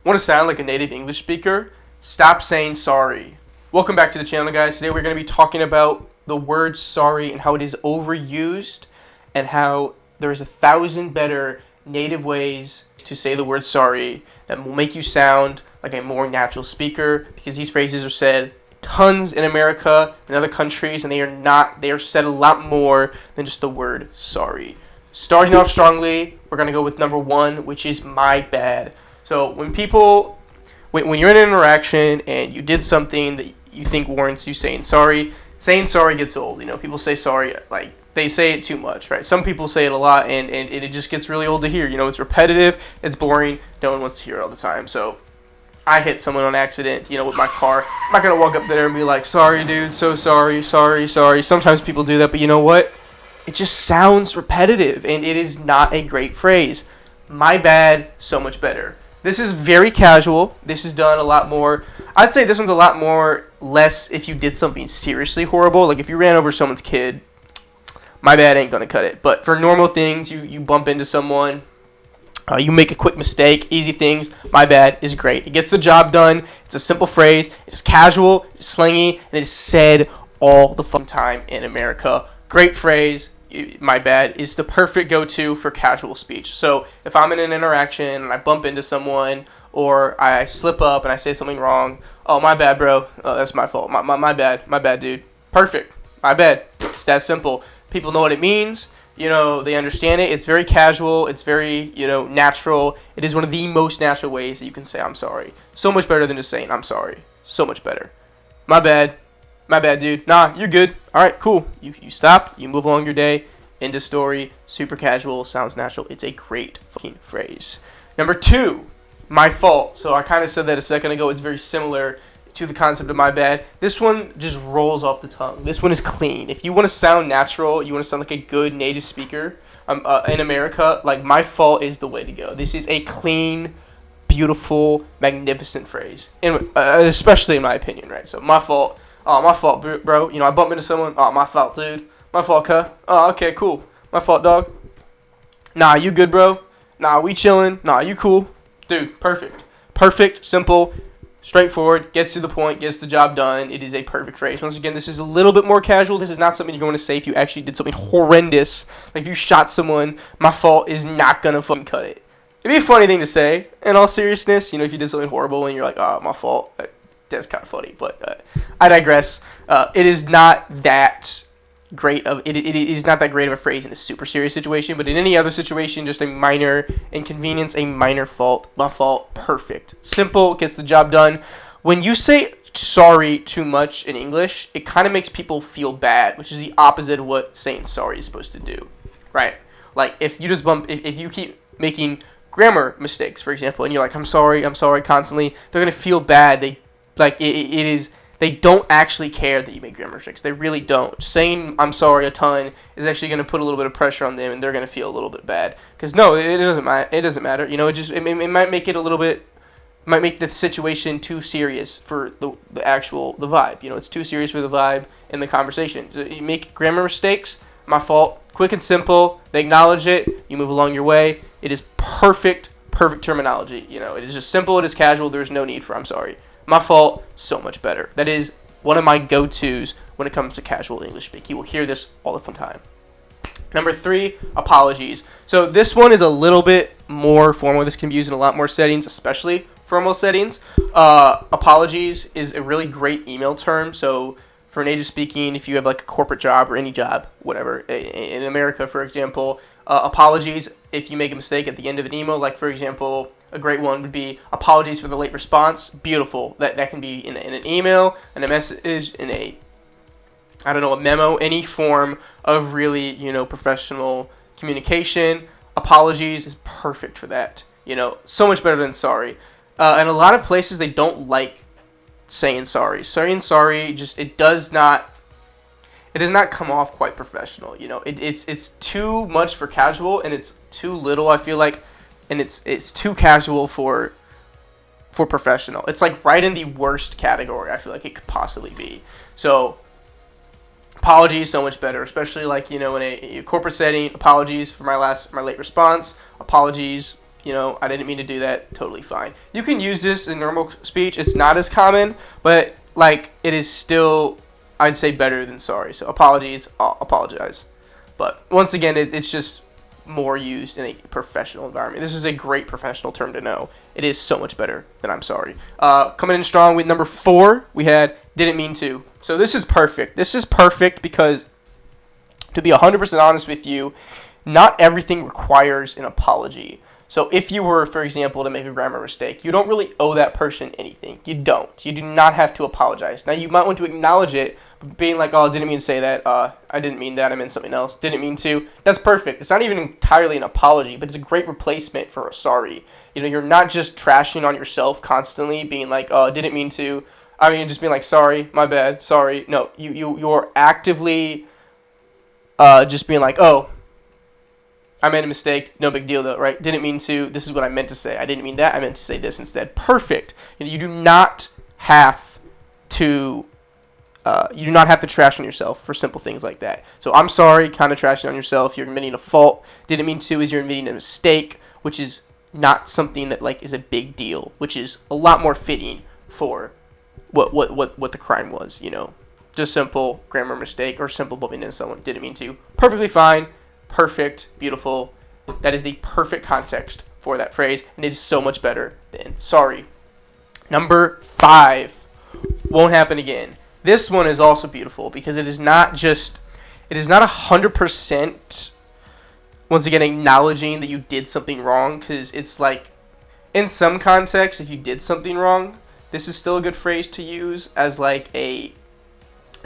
Want to sound like a native English speaker? Stop saying sorry. Welcome back to the channel, guys. Today we're going to be talking about the word sorry and how it is overused and how there's 1,000 better native ways to say the word sorry that will make you sound like a more natural speaker, because these phrases are said tons in America and other countries, and they are said a lot more than just the word sorry. Starting off strongly, we're going to go with number one, which is my bad. So when you're in an interaction and you did something that you think warrants you saying sorry gets old. You know, people say sorry, like they say it too much, right? Some people say it a lot, and it just gets really old to hear. You know, it's repetitive, it's boring, no one wants to hear it all the time. So I hit someone on accident, you know, with my car. I'm not going to walk up there and be like, sorry, dude, so sorry. Sometimes people do that, but you know what? It just sounds repetitive, and it is not a great phrase. My bad, so much better. This is very casual. This is done a lot more. I'd say this one's a lot more less if you did something seriously horrible. Like if you ran over someone's kid, my bad ain't going to cut it. But for normal things, you bump into someone, you make a quick mistake, easy things, my bad is great. It gets the job done. It's a simple phrase. It's casual, it's slangy, and it is said all the fun time in America. Great phrase. My bad is the perfect go-to for casual speech. So if I'm in an interaction and I bump into someone, or I slip up and I say something wrong, oh, my bad, bro. Oh, that's my fault. My bad, dude. Perfect. My bad. It's that simple. People know what it means. You know, they understand it. It's very casual. It's very, natural. It is one of the most natural ways that you can say I'm sorry. So much better than just saying I'm sorry. So much better. My bad. My bad, dude. Nah, you're good. All right, cool. You stop. You move along your day. End of story. Super casual. Sounds natural. It's a great fucking phrase. Number two, my fault. So I kind of said that a second ago. It's very similar to the concept of my bad. This one just rolls off the tongue. This one is clean. If you want to sound natural, you want to sound like a good native speaker in America, like my fault is the way to go. This is a clean, beautiful, magnificent phrase, especially in my opinion, right? So my fault. Oh, my fault, bro. I bumped into someone. Oh, my fault, dude. My fault, cuh. Oh, okay, cool. My fault, dog. Nah, you good, bro? Nah, we chilling. Nah, you cool. Dude, perfect. Perfect, simple, straightforward, gets to the point, gets the job done. It is a perfect phrase. Once again, this is a little bit more casual. This is not something you're going to say if you actually did something horrendous. Like if you shot someone, my fault is not going to fucking cut it. It'd be a funny thing to say, in all seriousness. If you did something horrible and you're like, oh, my fault. That's kind of funny, but I digress. It is not that great of it is not that great of a phrase in a super serious situation, but in any other situation, just a minor inconvenience, a minor fault, my fault, perfect, simple, gets the job done. When you say sorry too much in English, it kind of makes people feel bad, which is the opposite of what saying sorry is supposed to do, right? Like if you just if you keep making grammar mistakes, for example, and you're like, I'm sorry constantly, they're gonna feel bad. They don't actually care that you make grammar mistakes. They really don't. Saying I'm sorry a ton is actually going to put a little bit of pressure on them, and they're going to feel a little bit bad. Because no, it doesn't matter. It doesn't matter. It might make it a little bit, might make the situation too serious for the vibe. It's too serious for the vibe in the conversation. So you make grammar mistakes, my fault. Quick and simple. They acknowledge it. You move along your way. It is perfect terminology. It is just simple. It is casual. There's no need for I'm sorry. My fault, so much better. That is one of my go-tos when it comes to casual English speak. You will hear this all the fun time. Number three, apologies. So this one is a little bit more formal. This can be used in a lot more settings, especially formal settings. Apologies is a really great email term. So for native speaking, if you have like a corporate job or any job, whatever, in America, for example, apologies if you make a mistake at the end of an email. Like, for example, a great one would be apologies for the late response. Beautiful. That can be in an email, in a message, in a memo, any form of really, professional communication. Apologies is perfect for that. So much better than sorry. And a lot of places, they don't like saying sorry. Saying sorry, it does not come off quite professional. It's too much for casual, and it's too little, I feel like, and it's too casual for professional. It's like right in the worst category I feel like it could possibly be. So apologies, so much better, especially like in a corporate setting. Apologies for my late response. Apologies I didn't mean to do that. Totally fine. You can use this in normal speech. It's not as common, but like it is still, I'd say, better than sorry. So apologies, I'll apologize. But once again, it's just more used in a professional environment. This is a great professional term to know. It is so much better than I'm sorry. Coming in strong with number 4, we had didn't mean to. So this is perfect. This is perfect because, to be 100% honest with you, not everything requires an apology. So if you were, for example, to make a grammar mistake, you don't really owe that person anything. You don't. You do not have to apologize. Now, you might want to acknowledge it, being like, oh, I didn't mean to say that. I didn't mean that. I meant something else. Didn't mean to. That's perfect. It's not even entirely an apology, but it's a great replacement for a sorry. You're not just trashing on yourself constantly, being like, oh, I didn't mean to. I mean, just being like, sorry, my bad, sorry. No, you're actively just being like, oh, I made a mistake, no big deal though, right? Didn't mean to, this is what I meant to say. I didn't mean that, I meant to say this instead. Perfect. You do not have to trash on yourself for simple things like that. So I'm sorry, kind of trashing on yourself. You're admitting a fault. Didn't mean to is you're admitting a mistake, which is not something that like is a big deal, which is a lot more fitting for what the crime was, Just simple grammar mistake or simple bumping into someone. Didn't mean to. Perfectly fine. Perfect, beautiful. That is the perfect context for that phrase, and it is so much better than sorry. Number 5, won't happen again. This one is also beautiful because it is not 100%, once again, acknowledging that you did something wrong, because it's like, in some contexts, if you did something wrong, this is still a good phrase to use as like a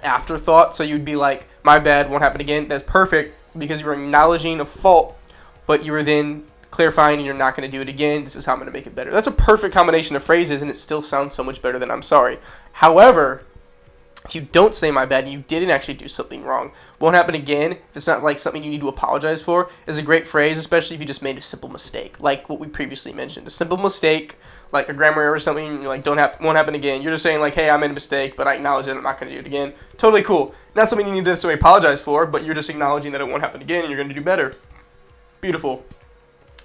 afterthought. So you'd be like, my bad, won't happen again. That's perfect, because you were acknowledging a fault, but you were then clarifying you're not going to do it again. This is how I'm going to make it better. That's a perfect combination of phrases, and it still sounds so much better than I'm sorry. However, if you don't say my bad and you didn't actually do something wrong, won't happen again, it's not like something you need to apologize for, is a great phrase, especially if you just made a simple mistake, like what we previously mentioned. A simple mistake, like a grammar error or something, you're like, won't happen again. You're just saying like, hey, I made a mistake, but I acknowledge it, I'm not going to do it again. Totally cool. Not something you need to necessarily apologize for, but you're just acknowledging that it won't happen again and you're going to do better. Beautiful.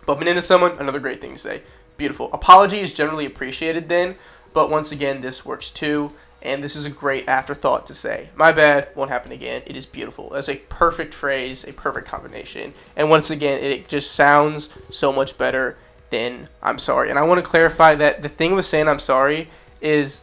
Bumping into someone, another great thing to say. Beautiful. Apology is generally appreciated then, but once again, this works too. And this is a great afterthought to say. My bad, won't happen again. It is beautiful. That's a perfect phrase, a perfect combination. And once again, it just sounds so much better than I'm sorry. And I want to clarify that the thing with saying I'm sorry is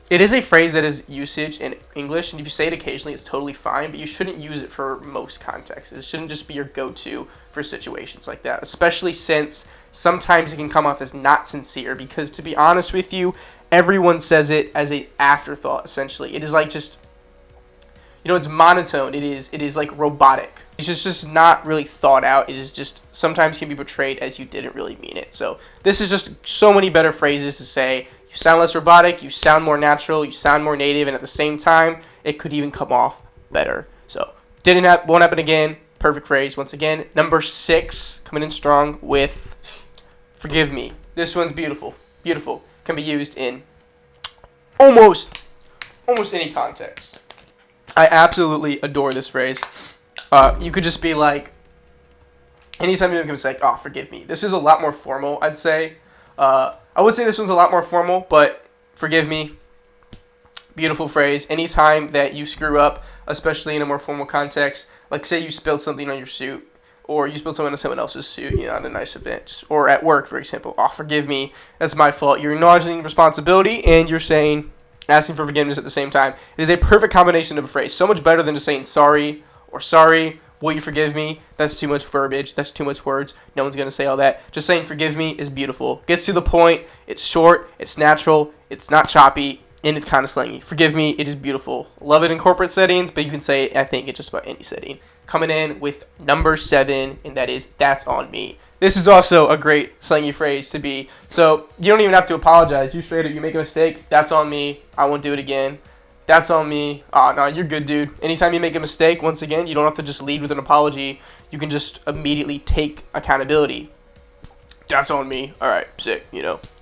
it is a phrase that is usage in English. And if you say it occasionally, it's totally fine. But you shouldn't use it for most contexts. It shouldn't just be your go-to for situations like that. Especially since sometimes it can come off as not sincere. Because to be honest with you, everyone says it as an afterthought, essentially. It is like just, it's monotone. It is like robotic. It's just not really thought out. It is just sometimes can be portrayed as you didn't really mean it. So this is just so many better phrases to say. You sound less robotic, you sound more natural, you sound more native, and at the same time, it could even come off better. So won't happen again. Perfect phrase once again. Number 6, coming in strong with forgive me. This one's beautiful. Beautiful. Can be used in almost any context. I absolutely adore this phrase. You could just be like, anytime you make a mistake, oh, forgive me. This is a lot more formal, I'd say. I would say this one's a lot more formal, but forgive me. Beautiful phrase. Anytime that you screw up, especially in a more formal context, like say you spilled something on your suit, or you spilled something on someone else's suit, at a nice event, or at work, for example. Oh, forgive me. That's my fault. You're acknowledging responsibility, and you're asking for forgiveness at the same time. It is a perfect combination of a phrase. So much better than just saying sorry or sorry. Will you forgive me? That's too much verbiage. That's too much words. No one's going to say all that. Just saying forgive me is beautiful. Gets to the point. It's short. It's natural. It's not choppy. And it's kind of slangy. Forgive me. It is beautiful. Love it in corporate settings, but you can say it, I think, in just about any setting. Coming in with number 7, and that is, that's on me. This is also a great slangy phrase to be. So you don't even have to apologize. You straight up, you make a mistake. That's on me. I won't do it again. That's on me. No, you're good, dude. Anytime you make a mistake, once again, you don't have to just lead with an apology. You can just immediately take accountability. That's on me. All right, sick,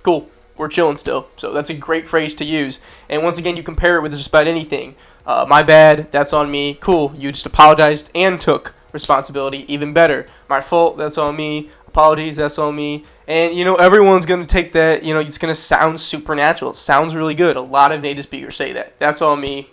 Cool. We're chilling still. So that's a great phrase to use. And once again, you compare it with just about anything. My bad, that's on me. Cool. You just apologized and took responsibility. Even better. My fault, that's on me. Apologies, that's on me. And, everyone's going to take that, it's going to sound supernatural. It sounds really good. A lot of native speakers say that. That's all me.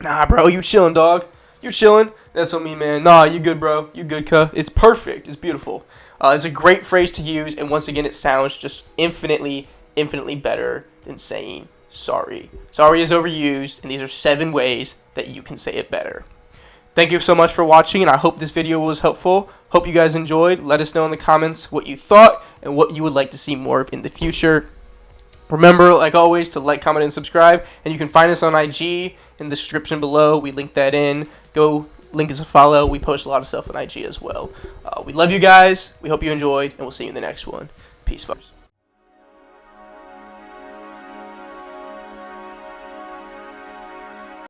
Nah, bro, you chilling, dog. You chilling? That's all me, man. Nah, you good, bro. You good, cuh. It's perfect. It's beautiful. It's a great phrase to use. And once again, it sounds just infinitely better than saying sorry. Sorry is overused, and these are 7 ways that you can say it better. Thank you so much for watching, and I hope this video was helpful. Hope you guys enjoyed. Let us know in the comments what you thought and what you would like to see more of in the future. Remember, like always, to like, comment, and subscribe. And you can find us on IG in the description below. We link that in. Go link us a follow. We post a lot of stuff on IG as well. We love you guys. We hope you enjoyed, and we'll see you in the next one. Peace, folks.